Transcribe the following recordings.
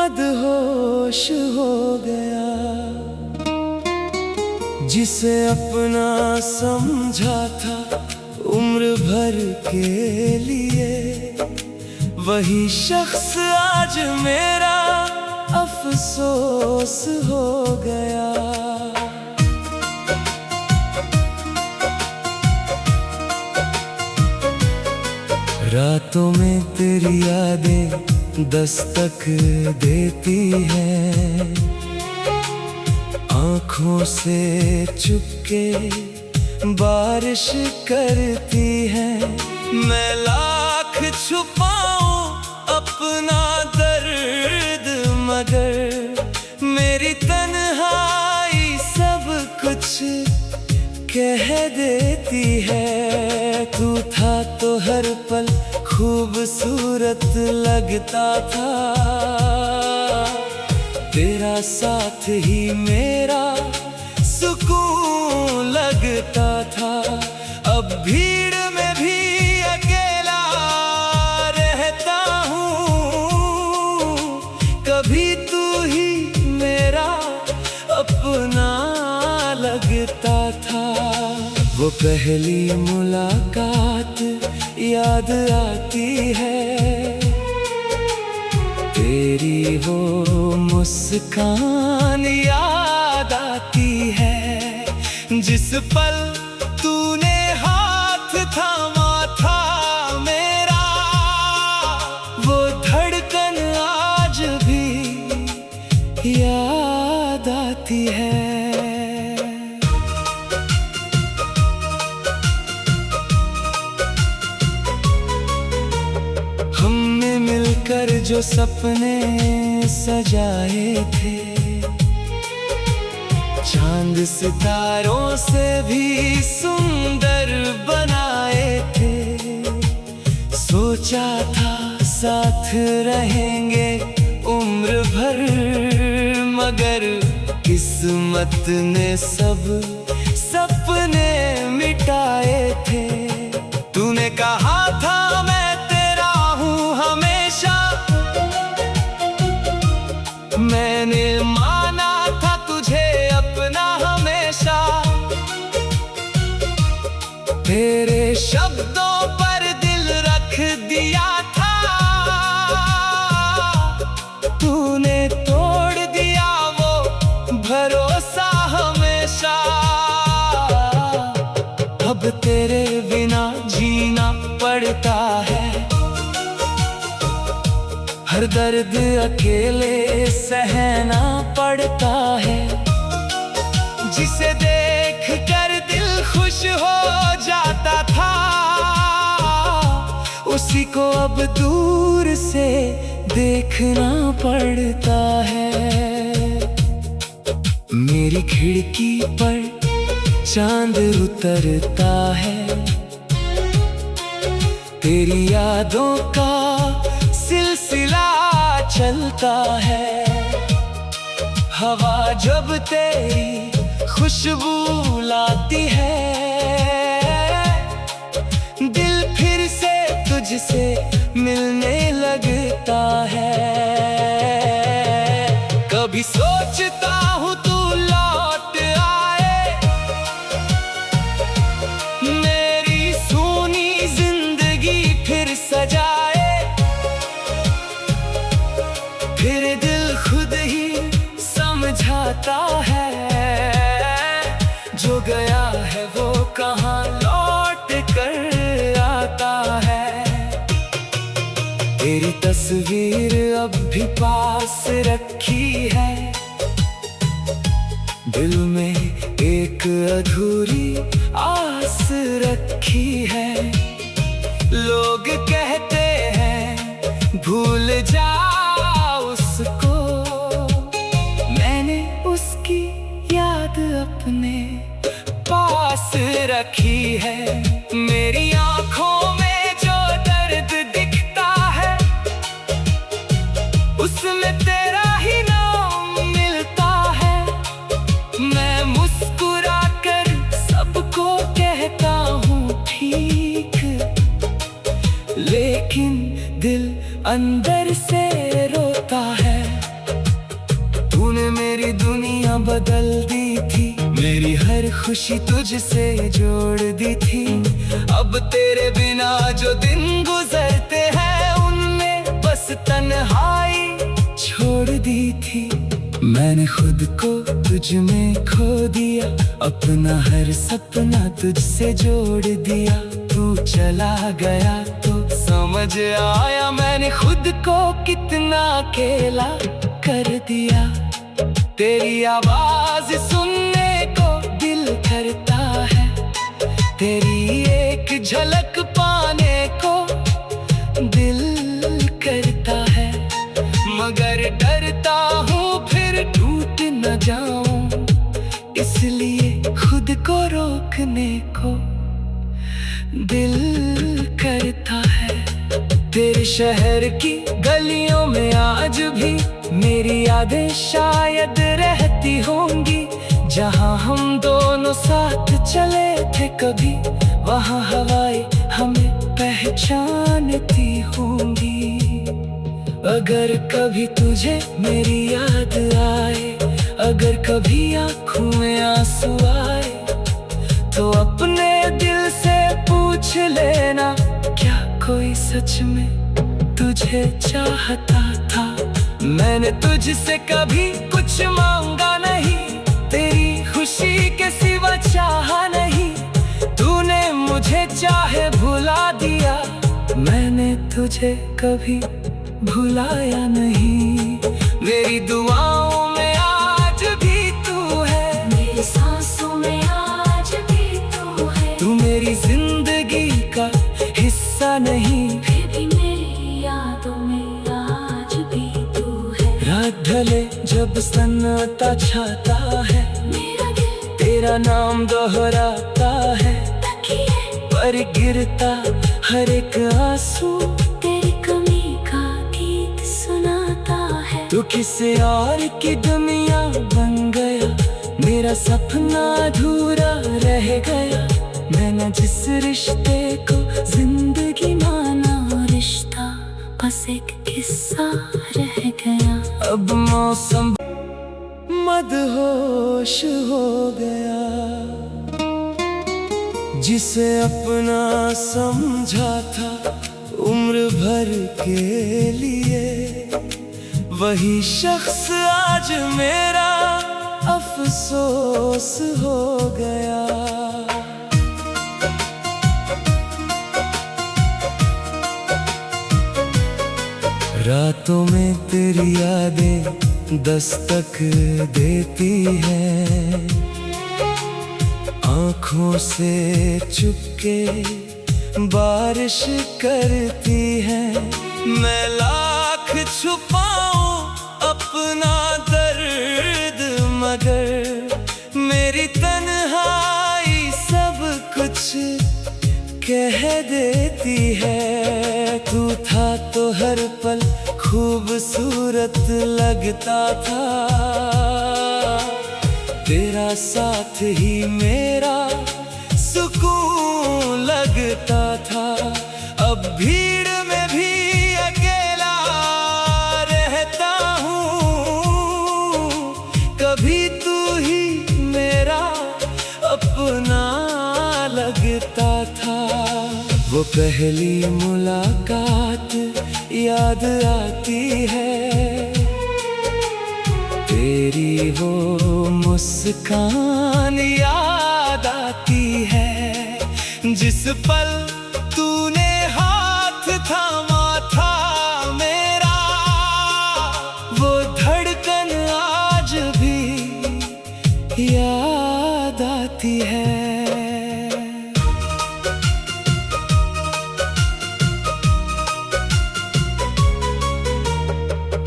मदहोश हो गया। जिसे अपना समझा था उम्र भर के लिए, वही शख्स आज मेरा अफसोस हो गया। रातों में तेरी यादें दस्तक देती हैं, आँखों से चुपके बारिश करती है। मैं लाख छुपाऊं अपना दर्द, मगर मेरी तन्हाई सब कुछ कह देती है। तू था तो हर पल खूबसूरत लगता था, तेरा साथ ही मेरा सुकून लगता था। अब भीड़ में भी अकेला रहता हूँ, कभी तू ही मेरा अपना लगता था। वो पहली मुलाकात याद आती है, तेरी वो मुस्कान याद आती है। जिस पल तूने हाथ थामा था मेरा, वो धड़कन आज भी याद आती है। हमने मिलकर जो सपने सजाए थे, चांद सितारों से भी सुंदर बनाए थे। सोचा था साथ रहेंगे उम्र भर, मगर किस्मत ने सब सपने मिटाए थे। तूने कहा था मैं तेरा हूँ हमेशा, मैंने माना था तुझे अपना हमेशा। तेरे शब्दों पर दिल रख दिया था, तूने तोड़ दिया वो भरोसा हमेशा। अब तेरे बिना जीना पड़ता है, हर दर्द अकेले सहना पड़ता है। जिसे देख कर दिल खुश हो जाता था, उसी को अब दूर से देखना पड़ता है। मेरी खिड़की पर चांद उतरता है, तेरी यादों का सिलसिला चलता है। हवा जब तेरी खुशबू लाती है, दिल फिर से तुझसे मिलने लगता है। कभी सोचता हूँ तू लौट आए, मेरी सूनी जिंदगी फिर सजाए। फिर दिल खुद ही समझाता है, जो गया है वो कहाँ लौट कर आता है। तेरी तस्वीर अब भी पास रखी है, दिल में एक अधूरी आस रखी है। लोग कहते हैं भूल जा उसको, मैंने उसकी याद अपने पास रखी है। मेरी आँखों में जो दर्द दिखता है, उसमें तेरा ही नाम मिलता है। मैं मुस्कुरा कर सबको कहता हूँ ठीक, लेकिन दिल अंदर से रोता है। खुशी तुझसे जोड़ दी थी। अब तेरे बिना जो दिन गुजरते हैं उनमें बस तन्हाई छोड़ दी थी। मैंने खुद को तुझ में खो दिया, अपना हर सपना तुझसे जोड़ दिया। तू चला गया तो समझ आया मैंने खुद को कितना अकेला कर दिया। तेरी आवाज सुनने को दिल करता है, तेरी एक झलक पाने को दिल करता है। मगर डरता हूँ फिर टूट न जाऊं, इसलिए खुद को रोकने को दिल करता है। तेरे शहर की गलियों में आज भी मेरी यादें शायद रहती होंगी। जहाँ हम दोनों साथ चले थे कभी, वहाँ हवाएं हमें पहचानती होंगी। अगर कभी तुझे मेरी याद आए, अगर कभी आँखों में आंसू आए, तो अपने दिल से पूछ लेना, क्या कोई सच में तुझे चाहता था। मैंने तुझसे कभी कुछ मांगा नहीं, तेरी खुशी के सिवा चाहा नहीं। तूने मुझे चाहे भुला दिया, मैंने तुझे कभी भुलाया नहीं। मेरी दुआओं में आज भी तू है, मेरी सांसों में आज भी तू है। तू मेरी जिंदगी का हिस्सा नहीं, फिर भी मेरी यादों में आज भी तू है। रात ढले जब सन्नाटा छाता है, मेरा दिल तेरा नाम दोहराता है। तकिए पर गिरता हर एक आंसू तेरी कमी का गीत सुनाता है। तू किसी और की दुनिया बन गया, मेरा सपना अधूरा रह गया। मैंने जिस रिश्ते को जिंदगी माना, रिश्ता बस एक किस्सा रह गया। अब मौसम मदहोश हो गया, जिसे अपना समझा था उम्र भर के लिए, वही शख्स आज मेरा अफसोस हो गया। रातों में तेरी यादें दस्तक देती हैं, आँखों से चुपके बारिश करती है। मैं लाख छुपाऊं अपना दर्द, मगर मेरी तन्हाई सब कुछ कह देती है। तू था तो हर पल खूबसूरत लगता था, तेरा साथ ही मेरा सुकून लगता था। अब भीड़ में भी अकेला रहता हूँ, कभी तू ही मेरा अपना लगता था। वो पहली मुलाकात याद आती है, तेरी वो मुस्कान याद आती है। जिस पल तूने हाथ थामा था मेरा, वो धड़कन आज भी याद आती है।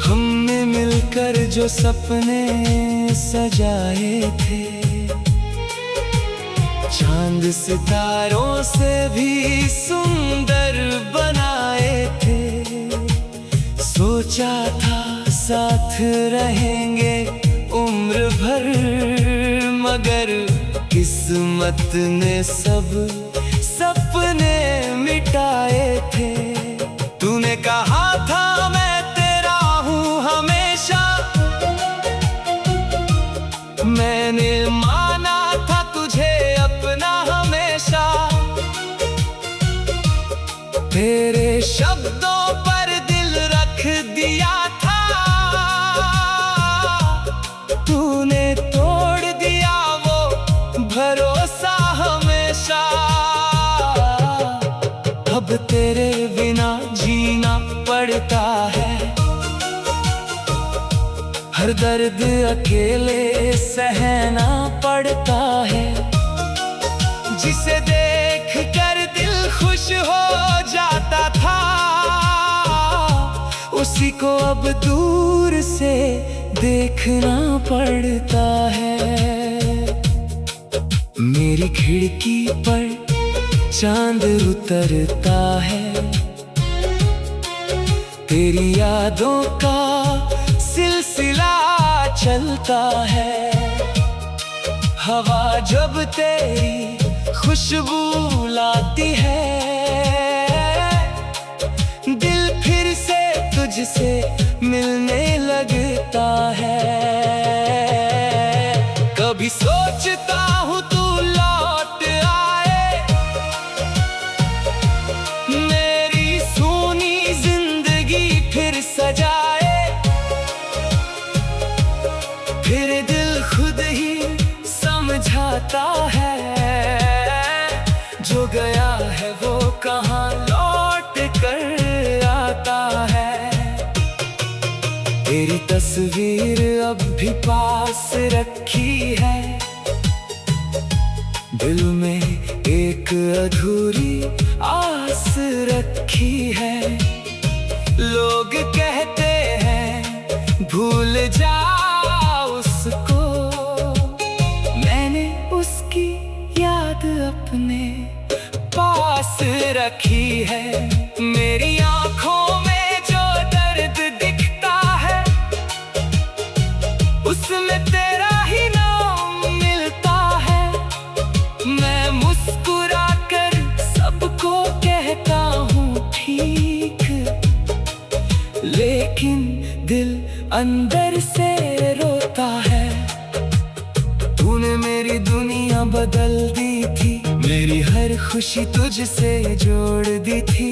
हमने मिलकर जो सपने सजाए थे, चांद सितारों से भी सुंदर बनाए थे। सोचा था साथ रहेंगे उम्र भर, मगर किस्मत ने सब सपने मिटाए थे। तूने कहा था मैं तेरा हूँ हमेशा, मैंने माना था तुझे अब तेरे बिना जीना पड़ता है। हर दर्द अकेले सहना पड़ता है। जिसे देख कर दिल खुश हो जाता था, उसी को अब दूर से देखना पड़ता है। मेरी खिड़की पर चांद उतरता है, तेरी यादों का सिलसिला चलता है। हवा जब तेरी खुशबू लाती है, दिल फिर से तुझसे मिलने लगता है। कभी सोचता हूँ तू लौट आए, मेरी सूनी जिंदगी फिर सजाए। फिर दिल खुद ही समझाता है, जो गया है वो कहाँ लौट कर आता है। तेरी तस्वीर अब भी पास रखी है, दिल में एक अधूरी आस रखी है। लोग कहते हैं भूल जा उसको, मैंने उसकी याद अपने पास रखी है। मेरी आंखों में जो दर्द दिखता है, उसमें तेरा ही नाम मिलता है। मैं मुस्कुरा कर सबको कहता हूँ ठीक, लेकिन दिल अंदर से रोता है। तूने मेरी दुनिया बदल दी थी, मेरी हर खुशी तुझसे जोड़ दी थी।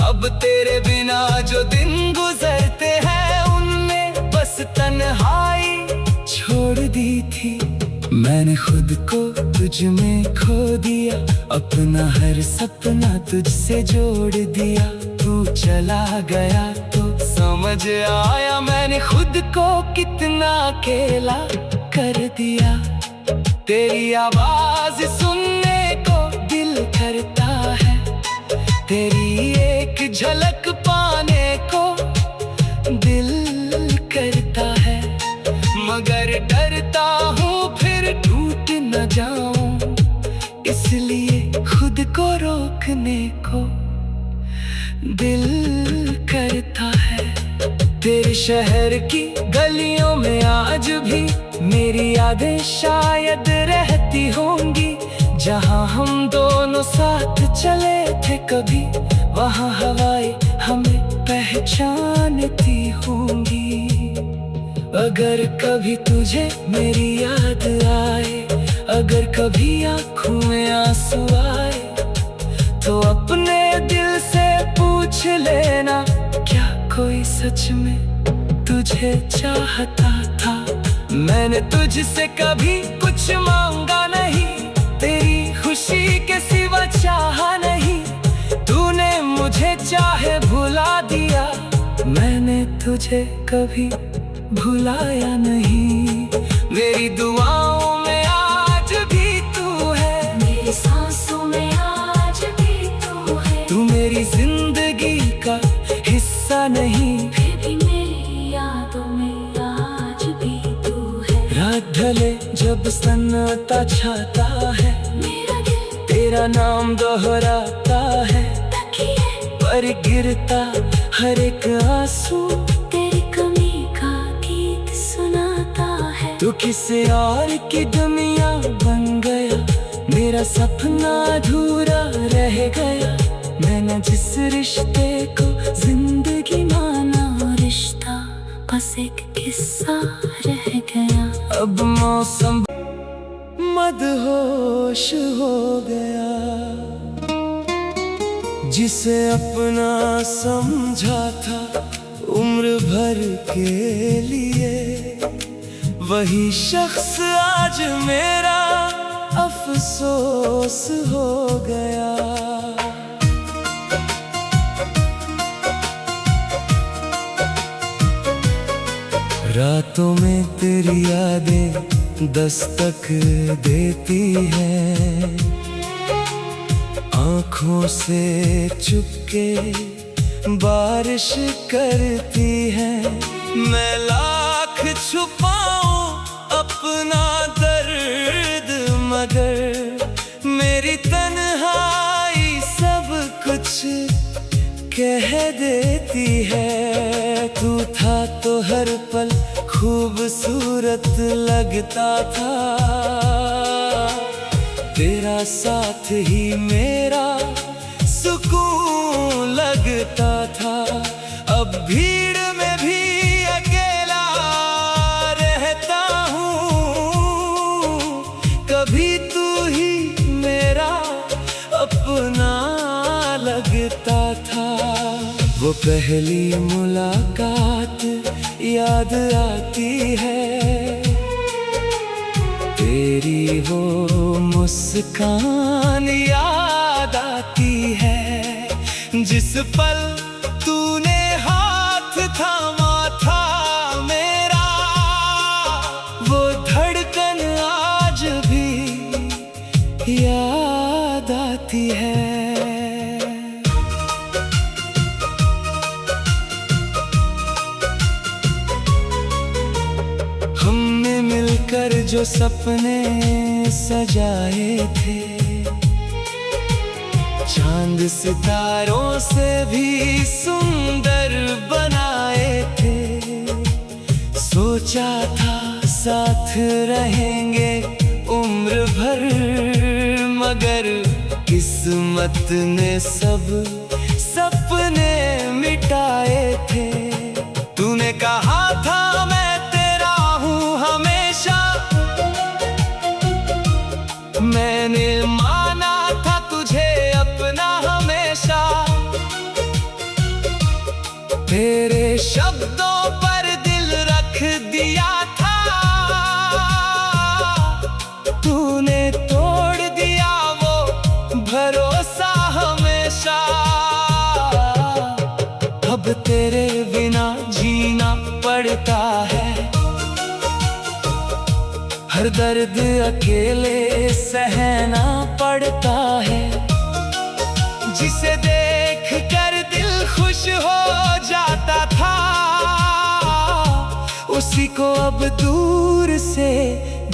अब तेरे बिना जो दिन गुजरते हैं, उनमें बस तन्हाई छोड़ दी थी। मैंने खुद को तुझ में खो दिया, अपना हर सपना तुझसे जोड़ दिया। तू चला गया तो समझ आया, मैंने खुद को कितना अकेला कर दिया। तेरी आवाज सुनने को दिल करता है, तेरी एक झलक पाने को दिल करता है। मगर डरता हूँ फिर टूट न जाऊं, इसलिए खुद को रोकने को दिल करता है। तेरे शहर की गलियों में आज भी मेरी यादें शायद रहती होंगी। जहाँ हम दोनों साथ चले थे कभी, वहाँ हवाएं हमें पहचानती होंगी। अगर कभी तुझे मेरी याद आए, अगर कभी आँखों में आंसू आए, तो अपने दिल से पूछ लेना, क्या कोई सच में तुझे चाहता था। मैंने तुझसे कभी कुछ मांगा नहीं, तेरी खुशी के सिवा चाहा नहीं। तूने मुझे चाहे भुला दिया, मैंने तुझे कभी भुलाया नहीं। मेरी दुआओं में आज भी तू है, मेरी सांसों में आज भी तू है। तू मेरी जिंदगी का हिस्सा नहीं, फिर भी मेरी यादों में आज भी तू है। रात ढले जब सन्नाटा छाता है, मेरा दिल तेरा नाम दोहराता है। तकिए पर गिरता हर एक आंसू तेरी कमी का गीत सुनाता है। तू किसी और की दुनिया बन गया, मेरा सपना अधूरा रह गया। मैंने जिस रिश्ते को जिंदगी माना, रिश्ता बस एक किस्सा रह गया। अब मौसम मदहोश हो गया, जिसे अपना समझा था उम्र भर के लिए, वही शख्स आज मेरा अफसोस हो गया। रातों में तेरी यादें दस्तक देती है, आँखों से चुपके बारिश करती है। मैं लाख छुपाऊं अपना दर्द, मगर मेरी तन्हाई सब कुछ कह देती है। तू था तो हर पल खूबसूरत लगता था, तेरा साथ ही मेरा सुकून लगता था। अब भीड़ में भी अकेला रहता हूँ, कभी तू ही मेरा अपना लगता था। वो पहली मुलाकात याद आती है, तेरी वो मुस्कान याद आती है। जिस पल तूने हाथ थामा था मेरा, वो धड़कन आज भी याद आती है। हमने मिलकर जो सपने सजाए थे, चांद सितारों से भी सुंदर बनाए थे। सोचा था साथ रहेंगे उम्र भर, मगर किस्मत ने सब सपने मिटाए थे। तूने कहा था मैं तेरा हूँ हमेशा, मैंने माना था तुझे अपना हमेशा। तेरे शब्दों पर दिल रख दिया था, तूने तोड़ दिया वो भरोसा हमेशा। अब तेरे बिना जीना पड़ता है, हर दर्द अकेले सहना पड़ता है। जिसे देख कर दिल खुश हो जाता था, उसी को अब दूर से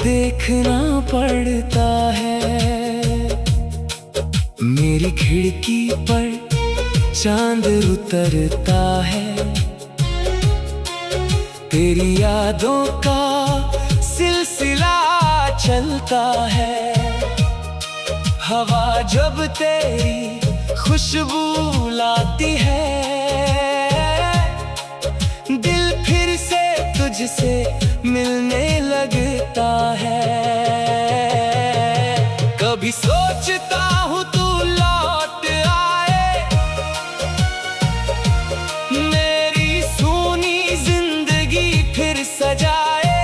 देखना पड़ता है। मेरी खिड़की पर चांद उतरता है, तेरी यादों का सिलसिला चलता है। हवा जब तेरी खुशबू लाती है, दिल फिर से तुझसे मिलने लगता है। कभी सोचता हूँ तू लौट आए, मेरी सूनी जिंदगी फिर सजाए।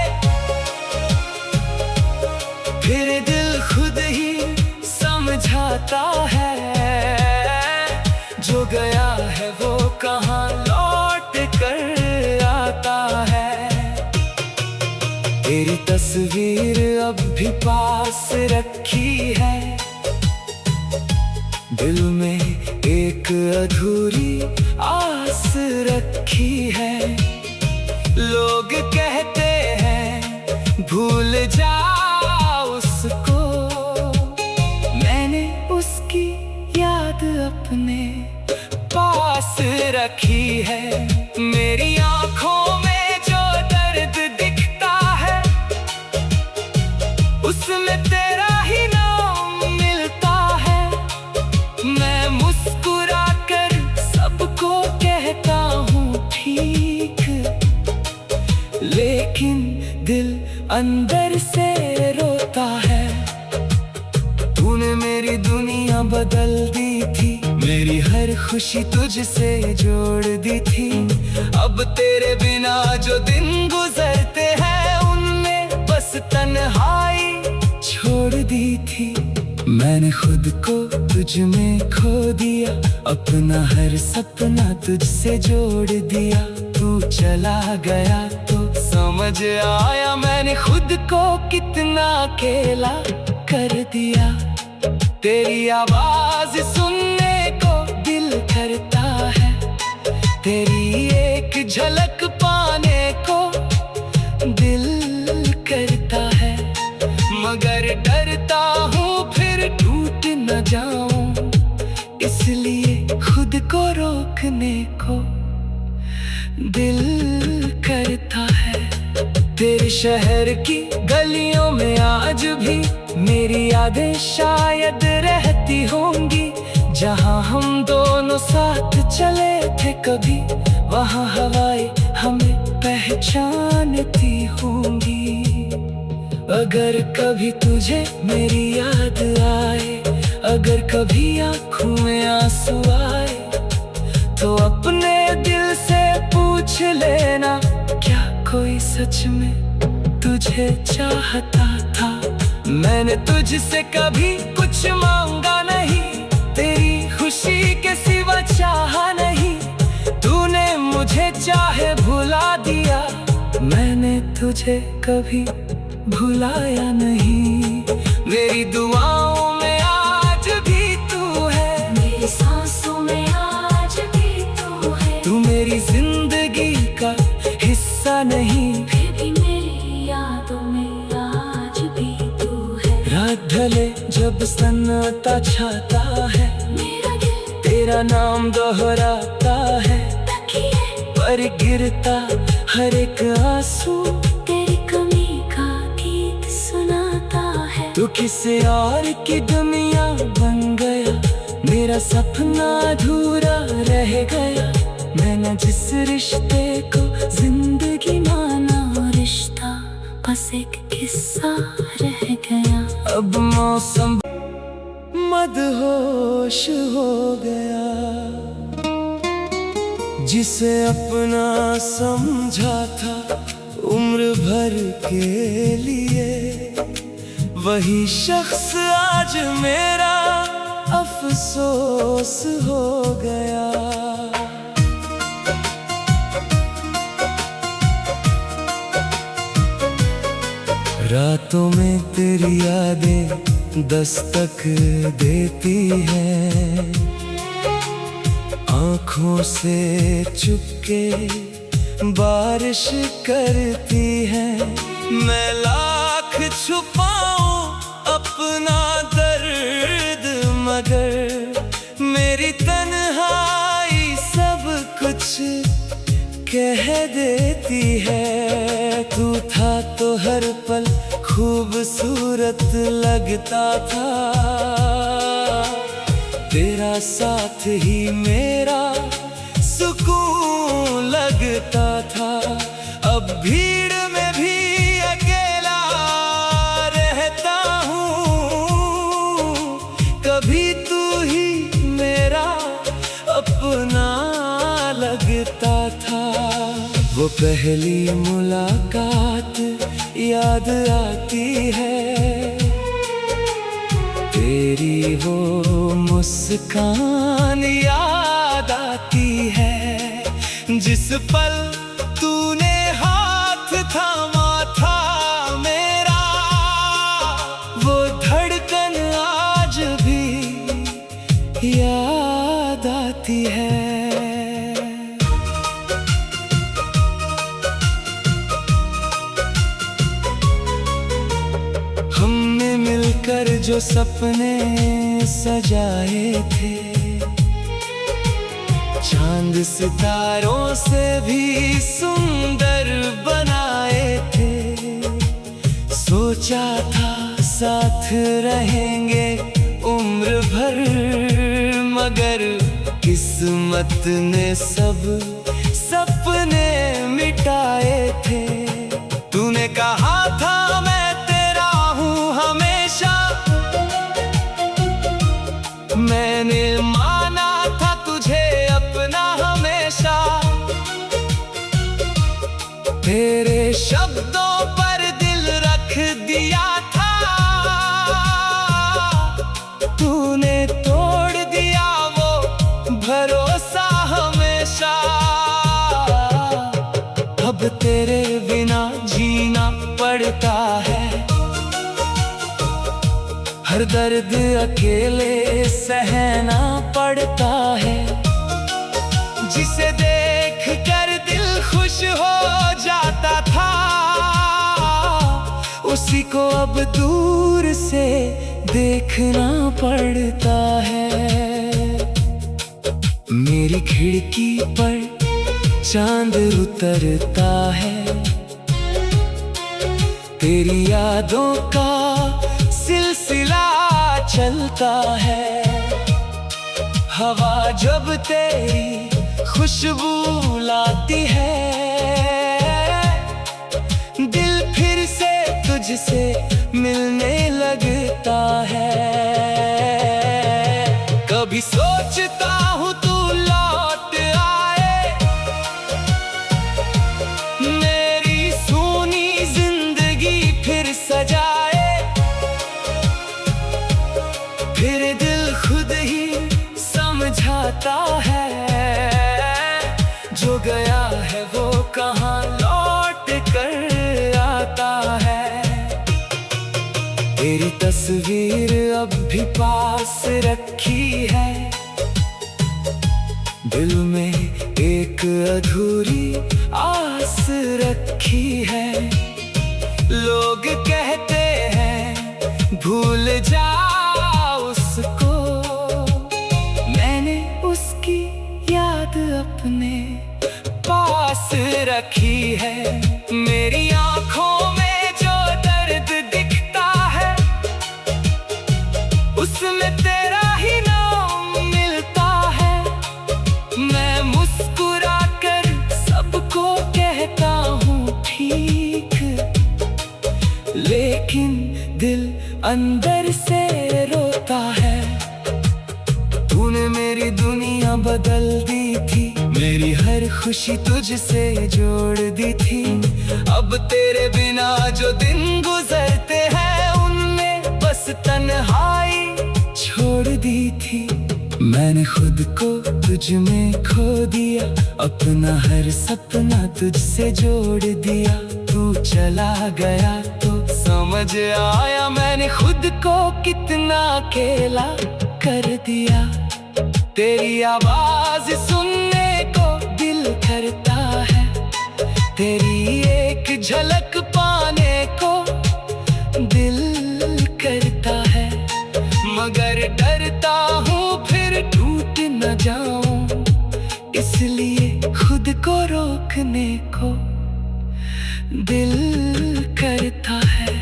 फिर दिल खुद ही समझाता है, जो गया है वो कहाँ लौट कर आता है। तेरी तस्वीर अब भी पास रखी है, दिल में एक अधूरी आस रखी है। लोग कहते हैं भूल जा उसको, मैंने उसकी याद अपने पास रखी है। मेरी आँखों में जो दर्द दिखता है, उसमें तेरा ही नाम मिलता है। मैं मुस्कुरा कर सबको कहता हूँ ठीक, लेकिन दिल अंदर से रोता है। तूने मेरी दुनिया बदल दी थी, मेरी हर खुशी तुझसे जोड़ दी थी। अब तेरे बिना जो दिन गुजरते हैं, उनमें बस तन्हाई छोड़ दी थी। मैंने खुद को तुझ में खो दिया, अपना हर सपना तुझसे जोड़ दिया। तू चला गया तो समझ आया मैंने खुद को कितना अकेला कर दिया। तेरी आवाज सुनने को दिल करता है, तेरी एक झलक पाने को दिल करता है। मगर डरता हूँ फिर टूट न जाऊं, इसलिए खुद को रोकने को दिल करता है। तेरे शहर की गलियों में आज भी मेरी यादें शायद रहती होंगी। जहाँ हम दोनों साथ चले थे कभी, वहाँ हवाएं हमें पहचानती होंगी। अगर कभी तुझे मेरी याद आए, अगर कभी आँखों में आंसू आए, तो अपने दिल से पूछ लेना, क्या कोई सच में तुझे चाहता था। मैंने तुझसे कभी कुछ मांगा नहीं, तेरी खुशी के सिवा चाहा नहीं। तूने मुझे चाहे भुला दिया, मैंने तुझे कभी भुलाया नहीं। मेरी दुआओं में आज भी तू है, मेरी सांसों में आज भी तू है। तू मेरी जिंदगी का हिस्सा नहीं, फिर भी मेरी यादों में आज भी तू है। रात ढले जब सन्नाटा छाता है, मेरा दिल तेरा नाम दोहराता है। तकिए पर गिरता हर एक आंसू तेरी कमी का गीत सुनाता है। तू किसी और की दुनिया बन गया, मेरा सपना अधूरा रह गया। मैंने जिस रिश्ते को जिंदगी माना, रिश्ता बस एक किस्सा रह गया। अब मौसम मदहोश हो गया। जिसे अपना समझा था उम्र भर के लिए, वही शख्स आज मेरा अफसोस हो गया। रातों में तेरी यादें दस्तक देती हैं, आँखों से चुपके बारिश करती है। मैं लाख छुपाऊं अपना दर्द, मगर मेरी तन्हाई सब कुछ कह देती है। तू था तो हर पल खूबसूरत लगता था, तेरा साथ ही मेरा सुकून लगता था। अब भीड़ में भी अकेला रहता हूँ, कभी तू ही मेरा अपना लगता था। वो पहली मुलाकात याद आती है, तेरी वो मुस्कान याद आती है। जिस पल तूने हाथ थामा था मेरा, वो धड़कन आज भी याद आती है। हमने मिलकर जो सपने सजाए थे, चांद सितारों से भी सुंदर बनाए थे। सोचा था साथ रहेंगे उम्र भर, मगर किस्मत ने सब सपने मिटाए थे। तूने कहा था मैं तेरा हूँ हमेशा, मैंने माना था तुझे अपना हमेशा। तेरे शब्दों पर दिल रख दिया था, तूने तोड़ दिया वो भरोसा हमेशा। अब तेरे बिना जीना पड़ता है। हर दर्द अकेले सहना पड़ता है। जिसे देख कर दिल खुश हो जाता था, उसी को अब दूर से देखना पड़ता है। मेरी खिड़की पर चांद उतरता है, तेरी यादों का सिलसिला चलता है। हवा जब तेरी खुशबू लाती है, दिल फिर से तुझसे मिलने लगता है। कभी सोचता हूँ तू लौट आए, मेरी सूनी जिंदगी फिर सजाए। फिर दिल खुद ही समझाता है, जो गया है वो कहाँ लौट कर आता है। तेरी तस्वीर अब भी पास रखी है, दिल में एक अधूरी आस रखी है। लोग कहते हैं भूल जा उसको, मैंने उसकी याद अपने पास रखी है। मेरी आंखों में जो दर्द दिखता है, उसमें तेरा ही नाम मिलता है। मैं मुस्कुरा कर सबको कहता हूँ ठीक, लेकिन दिल अंदर से रोता है। तूने मेरी दुनिया बदल दी थी, मेरी हर खुशी तुझसे जोड़ दी थी। अब तेरे बिना जो दिन गुजरते हैं, उनमें बस तन्हाई छोड़ दी थी। मैंने खुद को तुझ में खो दिया, अपना हर सपना तुझसे जोड़ दिया। तू चला गया तो समझ आया, मैंने खुद को कितना अकेला कर दिया। तेरी आवाज सुनने को दिल करता है, तेरी एक झलक पाने को दिल करता है। मगर डरता हूँ फिर टूट न जाऊं, इसलिए खुद को रोकने को दिल करता है।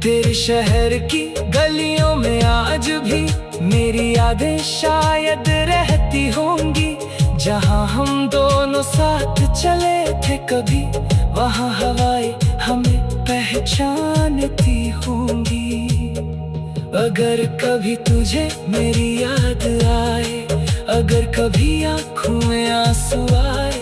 तेरे शहर की गलियों में आज भी मेरी यादें शायद रहती होंगी। जहाँ हम दोनों साथ चले थे कभी, वहाँ हवाएं हमें पहचानती होंगी। अगर कभी तुझे मेरी याद आए, अगर कभी आँखों में आंसू आए,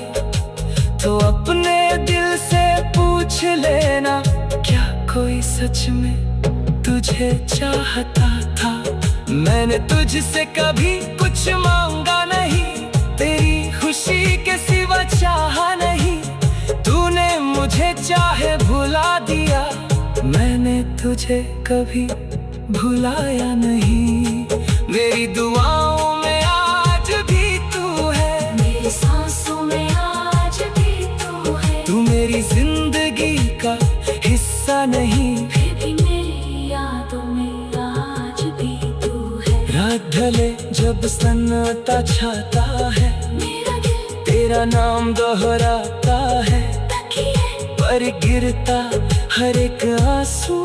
तो अपने दिल से पूछ लेना, क्या कोई सच में तुझे चाहता था। मैंने तुझसे कभी कुछ मांगा नहीं, तेरी खुशी के सिवा चाहा नहीं। तूने मुझे चाहे भुला दिया, मैंने तुझे कभी भुलाया नहीं। मेरी दुआओं में आज भी तू है, मेरी सांसों में आज भी तू है। तू मेरी जिंदगी का हिस्सा नहीं, फिर भी मेरी यादों में आज भी तू है। रात ढले जब सन्नाटा छाता है, मेरा दिल तेरा नाम दोहराता है। तकिए पर गिरता हर एक आंसू,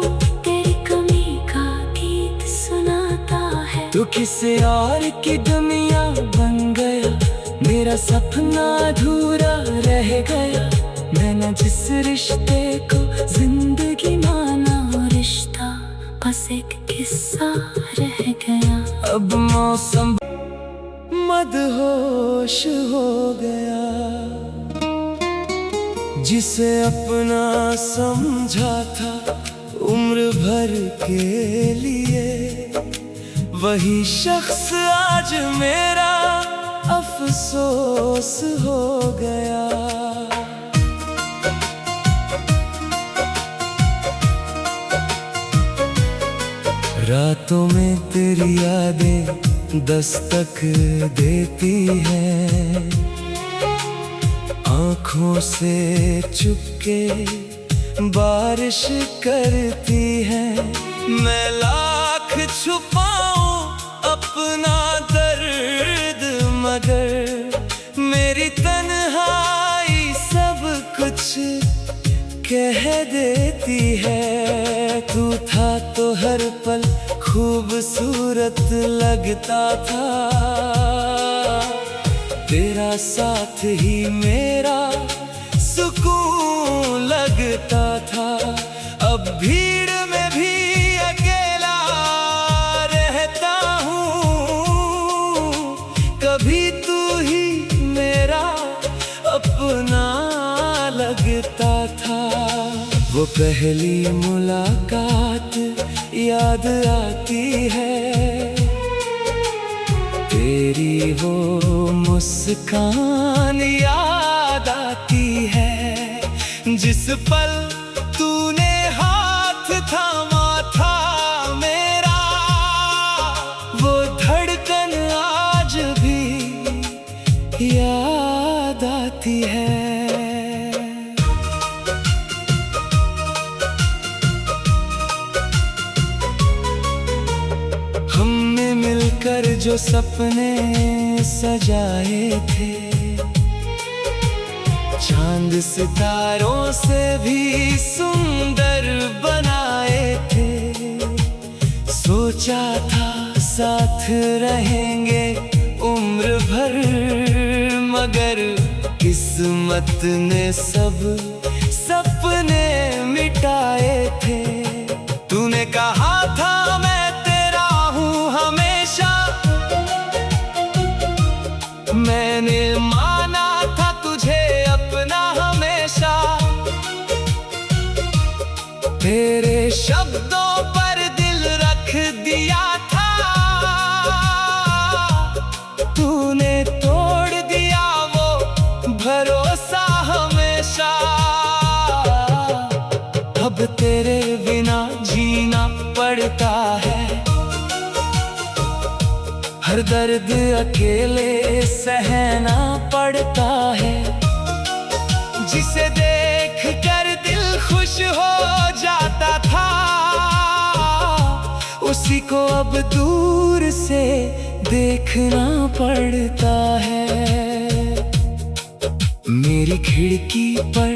तेरी कमी का गीत सुनाता है। तू किसी और की दुनिया बन गया, मेरा सपना अधूरा रह गया। मैंने जिस रिश्ते को जिंदगी माना, रिश्ता बस एक किस्सा रह गया। अब मौसम मदहोश हो गया, जिसे अपना समझा था उम्र भर के लिए, वही शख्स आज मेरा अफसोस हो गया। रातों में तेरी यादें दस्तक देती है, आँखों से चुपके बारिश करती है। मैं लाख छुपाऊं अपना दर्द, मगर मेरी तन्हाई सब कुछ कह देती है। तू था तो हर पल खूबसूरत लगता था, तेरा साथ ही मेरा सुकून लगता था। अब भीड़ में भी अकेला रहता हूँ, कभी तू ही मेरा अपना लगता था। वो पहली मुलाकात याद आती है, तेरी वो मुस्कान याद आती है। जिस पल तूने हाथ थामा था मेरा, वो धड़कन आज भी याद आती है। हमने मिलकर जो सपने सजाए थे, चांद सितारों से भी सुंदर बनाए थे। सोचा था साथ रहेंगे उम्र भर, मगर किस्मत ने सब सपने मिटाए थे। तूने कहा था मैं तेरा हूँ हमेशा, मैंने माना था तुझे अपना हमेशा। तेरे शब्दों पर दिल रख दिया था, तूने तोड़ दिया वो भरोसा हमेशा। अब तेरे बिना जीना पड़ता है, हर दर्द अकेले सहना पड़ता है। जिसे देख कर दिल खुश हो जाता था, उसी को अब दूर से देखना पड़ता है। मेरी खिड़की पर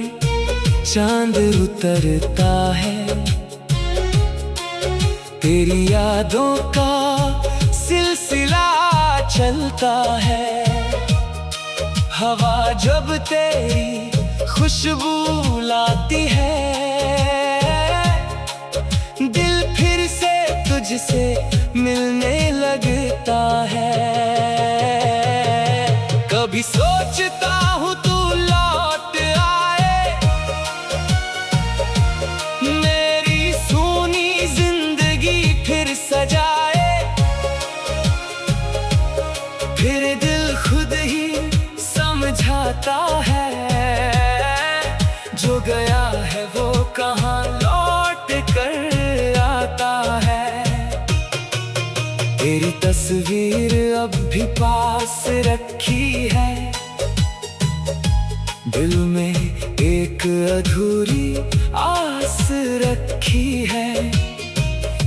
चांद उतरता है, तेरी यादों का सिलसिला चलता है। हवा जब तेरी खुशबू लाती है, दिल फिर से तुझसे मिलने लगता है। कभी सोचता हूँ तू लौट आए, मेरी सूनी जिंदगी फिर सजाए। फिर दिल खुद ही समझाता है, जो गया है वो कहाँ लौट कर आता है। तेरी तस्वीर अब भी पास रखी है, दिल में एक अधूरी आस रखी है।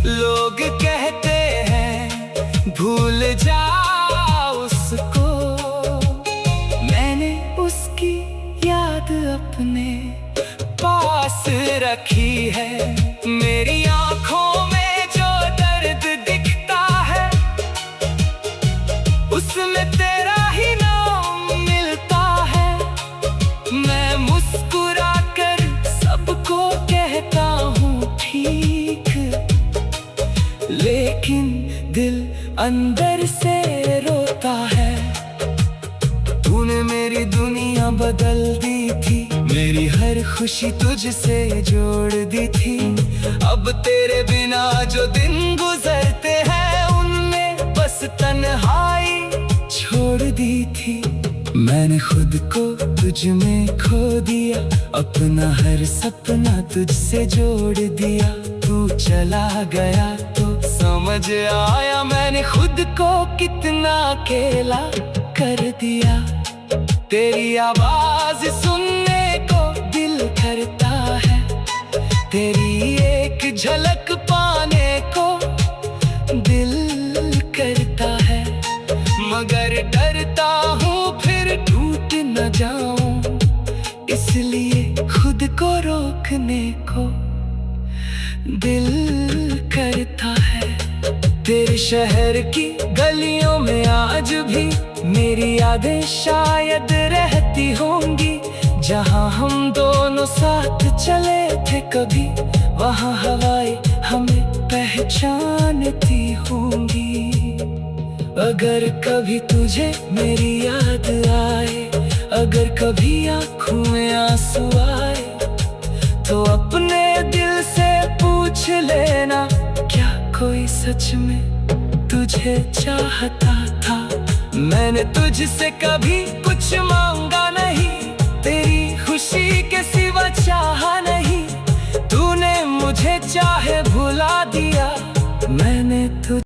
लोग कहते हैं भूल जा उसको, मैंने उसकी याद अपने पास रखी है। मेरी आँखों में जो दर्द दिखता है, उसमें तेरा ही नाम मिलता है। मैं मुस्कुरा कर सबको कहता हूँ ठीक, लेकिन दिल अंदर से रोता है। तूने मेरी दुनिया बदल दी थी, मेरी हर खुशी तुझसे जोड़ दी थी। अब तेरे बिना जो दिन गुजरते हैं, उनमें बस तन्हाई छोड़ दी थी। मैंने खुद को तुझ में खो दिया, अपना हर सपना तुझसे जोड़ दिया। तू चला गया तो समझ आया मैंने खुद को कितना अकेला कर दिया। तेरी आवाज सुनने को दिल करता है, तेरी एक झलक पाने को दिल करता है। मगर डरता हूँ फिर टूट न जाऊं, इसलिए खुद को रोकने को दिल करता है। तेरे शहर की गलियों में आज भी मेरी यादें शायद रहती होंगी। जहाँ हम दोनों साथ चले थे कभी, वहाँ हवाएं हमें पहचानती होंगी। अगर कभी तुझे मेरी याद आए, अगर कभी आँखों में आंसू आए, तो अपने दिल से पूछ लेना, क्या कोई सच में तुझे चाहता था। मैंने तुझसे कभी कुछ मांगा नहीं, तेरी खुशी के सिवा चाहा नहीं। तूने मुझे चाहे भुला दिया, मैंने तुझे